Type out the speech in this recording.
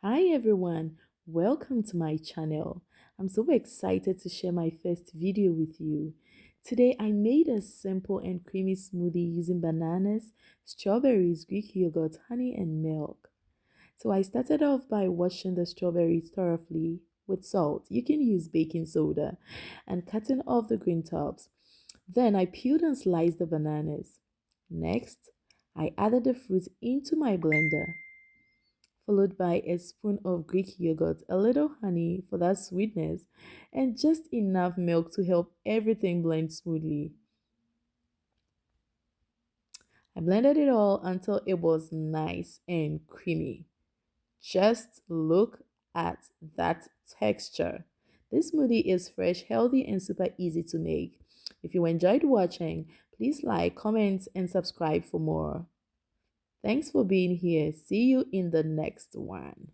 Hi everyone, welcome to my channel. I'm so excited to share my first video with you. Today I made a simple and creamy smoothie using bananas, strawberries, Greek yogurt, honey and milk. So I started off by washing the strawberries thoroughly with salt. You can use baking soda and cutting off the green tops. Then I peeled and sliced the bananas. Next, I added the fruit into my blender, followed by a spoon of Greek yogurt, a little honey for that sweetness, and just enough milk to help everything blend smoothly. I blended it all until it was nice and creamy. Just look at that texture. This smoothie is fresh, healthy, and super easy to make. If you enjoyed watching, please like, comment, and subscribe for more. Thanks for being here. See you in the next one.